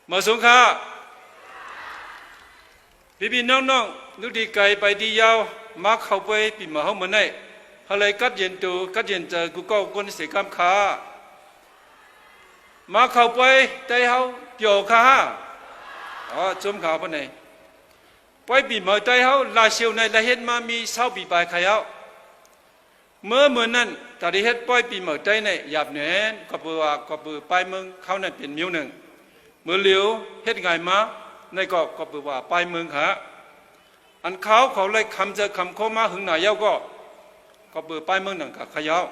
มาสงข้าพี่น้องนุดีไกไปดียาวมาเข้าไปปีมาเฮาเหมือนไงอะไรกัดเย็นตูกัดเย็นเจอกูก็คนเสียกำขามาเข้าไปใจเฮาเกี่ยวขาจมขาปนไหนไปปีมาใจเฮาลาเชียวในละเฮ็ดมามีเศร้าปีปลายขยาวเมื่อนั้นตาดีเฮ็ดปล่อยปีมาใจในหยาบแหนก็เปื่อไปเมืองเขานั่นเป็นมิ้วหนึ่งเมื่อเหลียวเฮ็ดไงมาในก็เปื่อไปเมืองขาอันเขาเลยคำจะคำเข้ามาหึงหน่ายเย้าก็เปื่อไปเมืองหนึ่งกับขยาว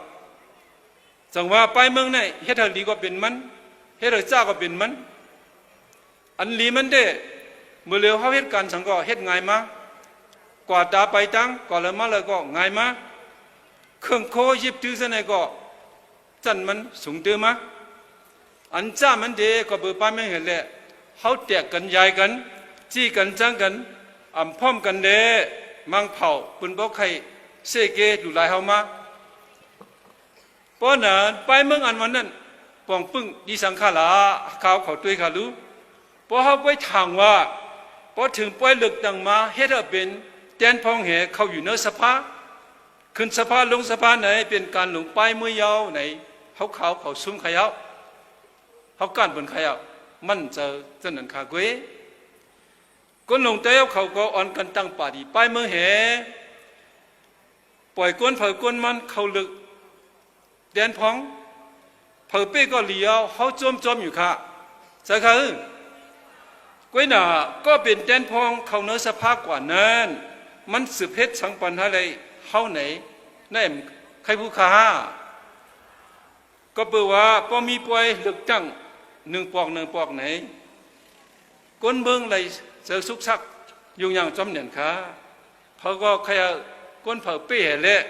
จังว่าไปเมืองในเฮ็ดดีก็เป็นมันเฮ็ดจ้าก็เป็นมันอันลีมันเด้เมื่อเหลียวเขาเฮ็ดการสังก็เฮ็ดไงมากว่าตาไปตั้งก่อนเลยมาเลยก็ไงมาเครื่องโคยิบตื้อเสนก็จันมันสูงตื้อมาอันจ้ามันเดก็เบื่อไปไม่เห็นแหละเขาแตกกันใหญ่กันจี้กันจังกันพร้อมกันเดมังเผาปุ่นบอกใครเสกดูลายเขามาเพราะนั้นไปเมืองอันวันนั้นปองปึ้งดีสังขาราเขาด้วยขารู้เพราะเขาไปทางว่าพอถึงปล่อยเลือกตั้งมาเฮ็ดเป็นแตนพองเหเขาอยู่เนื้อสภาขึ้นสภาลงสภาไหนเป็นการหลงไปมือยาวไหนเขาซุ่มขยาวเขาการบนขยาวมันจะนันขาเกวก้นหลงเต้าเขาก็อ่อนกันตั้งป่าดีไปเมืองเหปล่อยก้นเผยก้นมันเขาลึกแดนพองเผยเป้ก็เลี้ยวเขาจมอยู่ค่ะจะคือก้วยหนาก็เป็นแดนพองเขาเนื้อสภากว่านั้นมันสืบเพชรสังปันอะไรเขาไหนนั่นใครผู้ค้าก็เปิดว่าพอมีป่วยเลือกตั้งหนึ่งปอกไหนก้นเบิ้งเลยเจอสุกซักยุ่งอย่างจอมเหนียนขาเขาก็ใครก้นเผาเป้เละ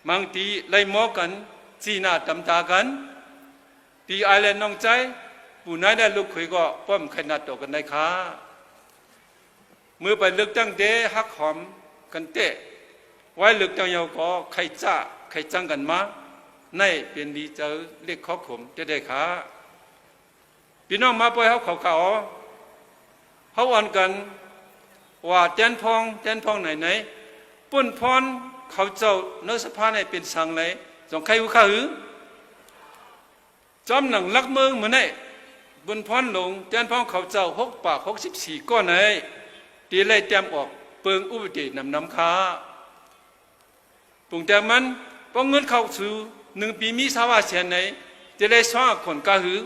บางทีไล่หมอกันจีน่าตำตากันตีไอแลนด์น้องใจผู้นายได้ลูกคุยก็ป้อมใครนัดต่อกันได้ขาเมื่อไปเลือกตั้งเดฮักหอมกันเตะไว้เลือกตั้งยาวก็ใครจ้าใครจังกันมาในเป็นดีเจอเรียกข้อข่มจะได้ขาพี่น้องมาปล่อยเขาอ่อนกันว่าแจนพองไหนปุ่นพรเขาเจ้าเนื้อสภาในเป็นสังไหนจงใครผู้ข้าหือจอมหนังลักเมืองเหมือนไหนบุญพรหลงแจนพองเขาเจ้า6 ปาก 64ก้อนไหนตีไล่แต้มออกเปิงอุบัติเหตุนำค้าปุ่งแต่มันพอเงินเข้าสู่1 ปีมี20 เสียนไหนจะไล่ซ้อคนกาหือ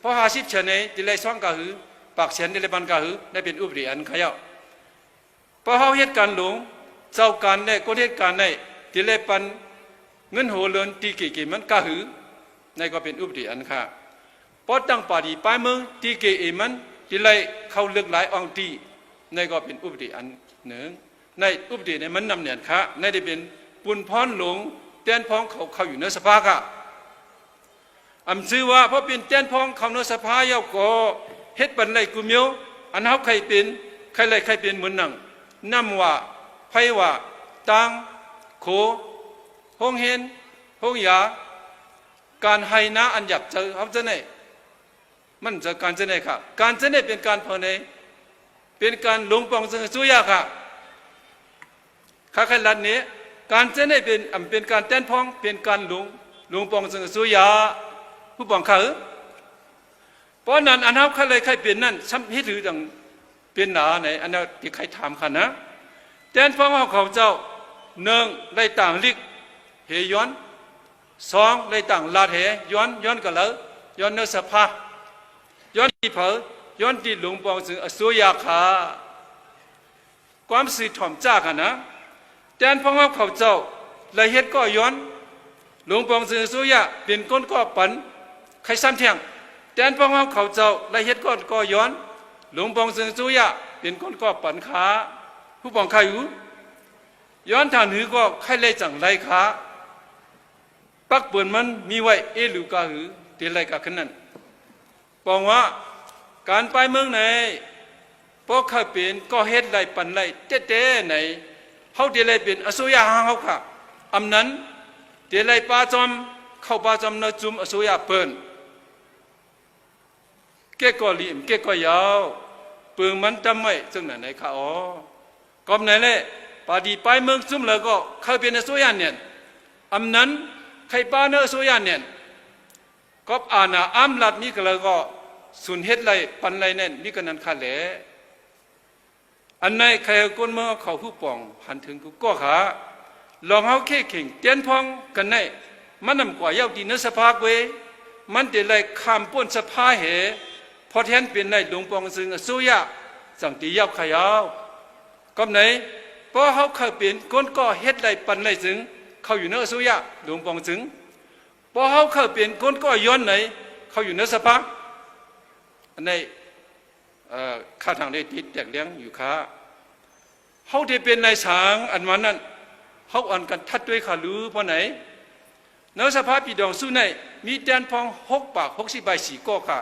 พอ50 เสียนไหนจะไล่ซ้อกาหือปากเสียนจะไล่บันกาหือได้เป็นอุบัติเหตุอันขยะพอเขาเหตุการหลงเจ้าการได้ก็เหตุการได้จะไล่ปันเงินโหเลือนตีเกี่มันกาหือในก็เป็นอุบัติเหตุอันค่ะพอตั้งป่าดีป้ายเมืองตีเกี่มันจะไล่เข้าเลือกหลายองตีในก็เป็นอุบัติเหตุอันหนึ่งในอุบัติเหตุในมันนำเหนียนค่ะในได้เป็นปุ่นพรหลงแตนพองเขาอยู่ในสภาค่ะชื่อว่าเพราะเป็นแตนพองเขาในสภาเย้าก็เฮ็ดบันไลกุเมียวอันเขาใครเป็นเหมือนหนังน้ำว่าไผว่าตังโขห้องเห็นห้องยาการให้นะอันหยับเจอเขาจะไหนมันจะการจะไหนค่ะการจะไหนเป็นการภายในเป็นการหลงปองสุยาค่ะข้าใครลัดนี้การจะไหนเป็นการแตนพองเป็นการหลงปองสุยาผู้ปองเขาเพราะนั้นอันเขาใครเป็นนั่นซ้ำให้ถือดังเป็นหนาไหนอันนั้นที่ใครถามค่ะนะแตนพองเขาเจ้า1ได้ต่างลิกเหย้อน2ได้ต่างลาดเหย้อนกันแล้วย้อนเนื้อสภาย้อนที่เผอย้อนที่หลวงปองซึ่งอสุยาขาความสื่อถ่อมจ้ากันนะแตนพองเขาเจ้าละเฮ็ดก็ย้อนหลวงปองซึ่งอสุยาเป็นก้นก็ปันใครซ้ำเที่ยงแตนพองเขาเจ้าละเฮ็ดก็ย้อนหลวงปองซึ่งอสุยาเป็นก้นก็ปันขาผู้ปองใครอยู่ย้อนทางหือก็ใครเลยจังไรขาปักเปินมันมีไว้หรือกาหือเตไรกะขึ้นนั้นปองว่าการไปเมืองไหนพอเขาเป็นก็เฮ็ดไรปันไรเต้ไหนเขาเตไรเป็นอสุยาเขาค่ะนั้นเตไรปาจอมเข้าปาจอมนจุมอสุยาเปิ้น เก้ก็ลีมเก้ก็ยาวปืนมันจำไม่ซึ่งไหนค่ะอ๋อก็ไหนแหละปาดีไปเมืองซุ่มแล้วก็เข้าเป็นอสุยานเนี่ยอำนั้นใครป้าเนออสุยานเนี่ยก็อ่านอ้ำลัดมีก็แล้วก็สุนเฮ็ดไรปันไรเนี่ยมีกันนั้นค่ะแหละอันไหนใครก้นเมื่อเขาผู้ป่องหันถึงกูก็ขาลองเอาแค่เข่งเตียนพองกันไหนมันนำกว่าเย้าดีนสภาเวมันเดี๋ยวไรข้ามป้นสภาเหพอแทนเป็นในหลวงปองซึ่งสุยะสังตีเย้าขยาวก็ไหนเพราะเขาเคยเป็นก้นก็เฮ็ดไรปันไรซึ่งเขาอยู่เนื้อสุยะหลวงปองซึ่งเพราะเขาเคยเป็นก้นก็ย้อนไหนเขาอยู่เนื้อสภาอันในข้าทางได้ติดแตกเลี้ยงอยู่ค้าเขาที่เป็นนายสางอันวันนั้นเขาอ่านกันทัดด้วยขาลือเพราะไหนเนื้อสภาพปีดองสู้ในมีแดนพอง6 ปาก60 ใบ4ก็ค่ะ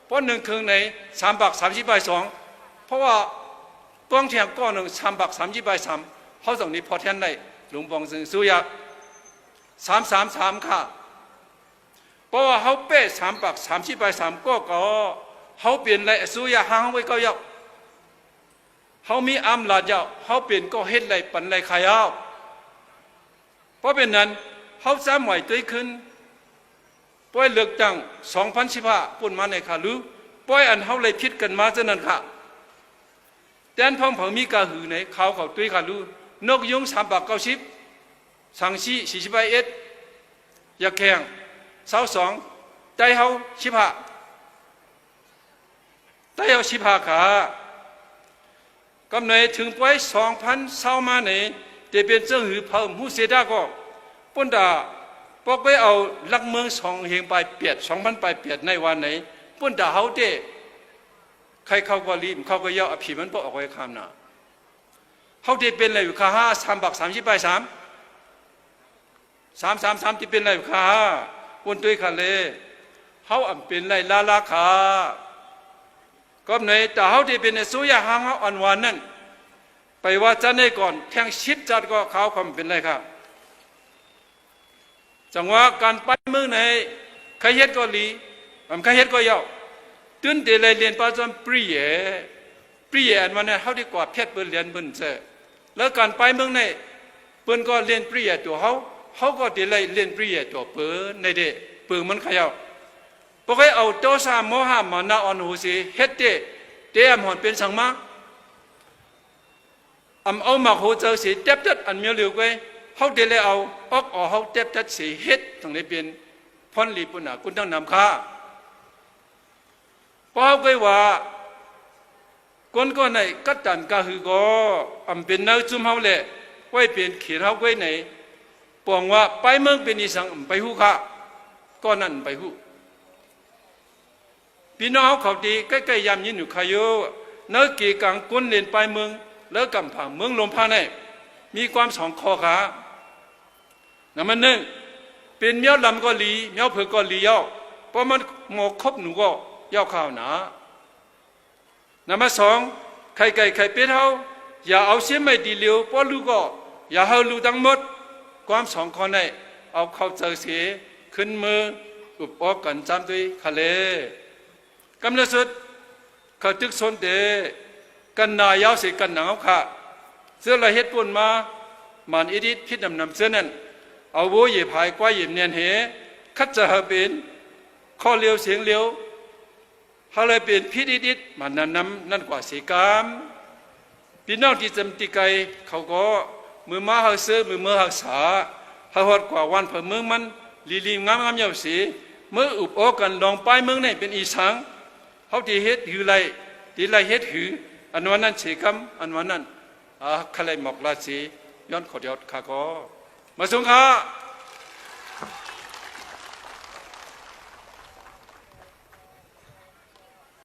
เพราะ1 เครื่องใน3 ปาก30 ใบ2เพราะว่ากองเทียงก้อน1 3 ปาก30 ใบ3เขาส่งนี้พอแทนได้หลวงปองซึ่งสู้ยาก333ค่ะเพราะว่าเขาเป๊ะ3 ปาก30 ใบ3ก็เขาเปลี่ยนไรสู้ยาหางไว้ก็ยาวเขามีอำลาดยาวเขาเปลี่ยนก็เฮ็ดไรปันไรขายาวเพราะเป็นนั้นเขาสามไหวตัวขึ้นป่วยเลือกตั้ง2015ปุ่นมาในขาลือป่วยอันเขาเลยพิดกันมาเช่นนั้นค่ะแดนพ่อมเผามีกาหือในเขาตัวขาลือนกยุง3 ปาก90สังชี40 ใบ1อยากแข่ง22ใจเขา15แต่เอา15 ขากำเนิดถึงป่วย2000มาในจะเป็นเจ้าหือเผาหูเสดาก็ปุ่นดาปอกไปเอาลักเมือง2 เฮงไปเปียด2,000ไปเปียดในวันไหนปุ่นดาเขาเด้ใครเข้าก็รีบเข้าก็ย่ออภิมันปอกไว้คำน่ะเขาจะเป็นอะไรอยู่ค่า3 ปาก30 ใบ3ที่เป็นอะไรอยู่ค่าปุ่นด้วยค่ะเลยเขาเป็นอะไรลาขาก็ในแต่เขาที่เป็นสุยาหางเขาอ่อนหวานนั่นไปว่าจะในก่อนแทงชิดจัดก็เขาความเป็นไรครับจังว่าการไปเมืองไหนใครเฮ็ดก็ลีใครเฮ็ดก็ยาวตื่นเต้นเลยเรียนปัจจุบันปรีเย่อันวันนั้นเขาดีกว่าเพชรเปิดเรียนเปิดเจอแล้วการไปเมืองไหนเปิดก็เรียนปรีเย่ตัวเขาก็เดี๋ยวเลยเรียนปรีเย่ตัวเปิดในเด็กเปิดมันขยาวพวกเขาเอาโตซาโมหะมานาออนหูสิเฮ็ดเตะหอนเป็นสังมาเอามาโหเจอสิเจ็บจัดอันเมียเหลียวไว้เขาเดเลยเอาออกเขาเจ็บจัดสิเฮ็ดตรงนี้เป็นพรลีปุ่นน่ะคุณต้องนำค่าเพราะเขาไว้ว่าคนก็ในกัดตันกะหือก็เป็นนักจุ่มเขาแหละไว้เป็นเขียนเขาไว้ไหนปองว่าไปเมืองเป็นอีสังไปหูค่าก็นั่นไปหูพี่น้องเขาดีใกล้ๆยามยินอยู่ขยโยเนื้อกีกังกุนเล่นไปเมืองแล้วกำผ่าเมืองลมพาในมีความ2 ข้อขานั่นมัน1เป็นเมียวลำก็ลีเมียวเผือกก็ลีเย้าเพราะมันหมกครบหนูก็เย้าข้าวหนานั่นมัน2ไข่ไก่ไข่เป็ดเขาอย่าเอาเสียไม่ดีเร็วเพราะลูกก็อย่าเอาลูกทั้งหมดความ2 ข้อในเอาเข้าเจอเสียขึ้นมืออุปออกกันจำด้วยทะเลกำเนิดสุดเขาตึกสนเดกันนายาวสิกันหนังเอาค่ะเสื้อละเฮ็ดปุ่นมามันอิดิตพิษนำเสื้อนั่นเอาโวเหยียบหายกว่าเหยียบเนียนเหคัดจะเป็นข้อเลี้ยวเสียงเลี้ยวเขาเลยเป็นพิษอิดิตมันนั่นกว่าสีกามพี่น้องที่จำติไกเขาก็มือมาหักเสื้อมือหักษาหดกว่าวันเผอเมืองมันลีงามเยาสีเมื่ออุปโอกันลองไปเมืองไหนเป็นอีสังเขาที่เฮ็ดหือไรที่ไรเฮ็ดหืออันวันนั้นเสกำอันวันนั้นขลายหมอกราศีย้อนขอดยอดข้าก็มาส่งข้า